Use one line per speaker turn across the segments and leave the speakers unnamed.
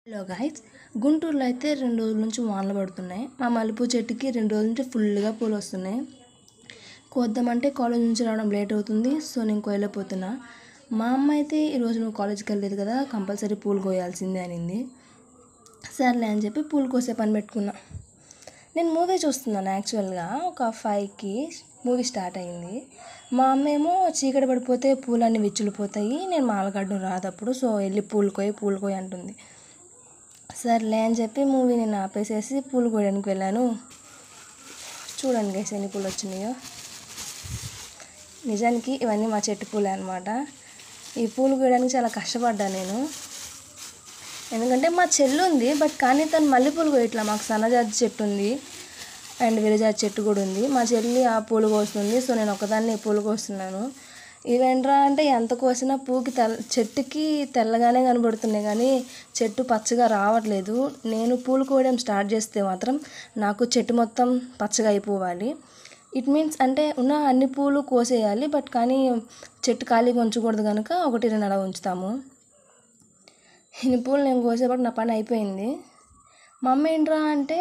Hello guys, గుంటూరులో అయితే 2 రోజుల నుంచి వానలు పడుతున్నాయి. మా మల్లెపూ చెట్టుకి 2 రోజుల నుంచి ఫుల్గా పూలు వస్తున్నాయి. కోద్దామంటే కాలేజ్ నుంచి రావడం లేట్ అవుతుంది, సో నేను కోయలేకపోతున్నా. మా అమ్మ అయితే ఈరోజు నువ్వు కాలేజ్కి వెళ్ళలేదు కదా, కంపల్సరీ పూలు కోయాల్సిందే అనింది. సర్లే అని చెప్పి పూలు కోసే పని పెట్టుకున్నా. నేను మూవీ చూస్తున్నాను. యాక్చువల్గా ఒక 5కి మూవీ స్టార్ట్ అయింది. మా అమ్మ ఏమో చీకటి పడిపోతే పూలన్నీ విచ్చులిపోతాయి, నేను మాలగడ్డం రాదప్పుడు, సో వెళ్ళి పూలు కోయి అంటుంది. సర్లే అని చెప్పి మూవీ నేను ఆపేసేసి పూలు కోయడానికి వెళ్ళాను. చూడండి గైస్ ఎన్ని పూలు వచ్చినాయో. నిజానికి ఇవన్నీ మా చెట్టు పూలే అనమాట. ఈ పూలు కోయడానికి చాలా కష్టపడ్డాను నేను, ఎందుకంటే మా చెల్లు ఉంది, బట్ కానీ తను మల్లెపూలు కోయట్లా. మాకు సన్నజాతి చెట్టు ఉంది అండ్ విరజాతి చెట్టు కూడా ఉంది. మా చెల్లి ఆ పూలు కోస్తుంది, సో నేను ఒకదాన్ని పూలు కోస్తున్నాను. ఇవేంట్రా అంటే ఎంత కోసినా పూకి చెట్టుకి తెల్లగానే కనబడుతున్నాయి, కానీ చెట్టు పచ్చగా రావట్లేదు. నేను పూలు కోయడం స్టార్ట్ చేస్తే మాత్రం నాకు చెట్టు మొత్తం పచ్చగా అయిపోవాలి. ఇట్ మీన్స్ అంటే ఉన్న అన్ని పూలు కోసేయాలి, బట్ కానీ చెట్టు ఖాళీగా ఉంచకూడదు కనుక 1-2 అలా ఉంచుతాము. ఇన్ని పూలు నేను కోసేపటి నా పని అయిపోయింది. మా అమ్మ ఏంట్రా అంటే,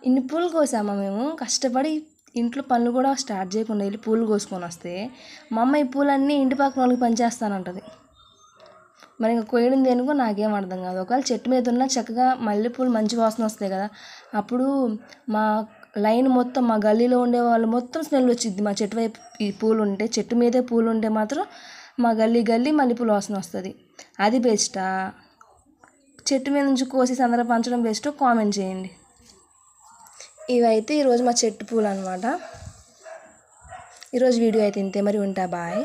ఇన్ని పూలు కోసామా మేము కష్టపడి, ఇంట్లో పనులు కూడా స్టార్ట్ చేయకుండా వెళ్ళి పూలు కోసుకొని వస్తే మా అమ్మ ఈ పూలన్నీ ఇంటి పక్కన వాళ్ళకి పనిచేస్తానంటది. మరి ఇంకా కోయడం దేనికో నాకేం అర్థం కాదు. ఒకవేళ చెట్టు మీద ఉన్న చక్కగా మల్లెపూలు మంచి వాసన వస్తాయి కదా, అప్పుడు మా లైన్ మొత్తం, మా గల్లీలో ఉండే వాళ్ళు మొత్తం స్మెల్ వచ్చింది. మా చెట్టు వైపు ఈ పూలు ఉంటే, చెట్టు మీదే పూలు ఉంటే మాత్రం మా గల్లీ మల్లెపూలు వాసన వస్తుంది. అది బెస్టా, చెట్టు మీద నుంచి కోసేసి అందరూ పంచడం బెస్టో కామెంట్ చేయండి. ఇవైతే ఈరోజు మా చెట్టు పూలు అనమాట. ఈరోజు వీడియో అయితే ఇంతే, మరి ఉంటా, బాయ్.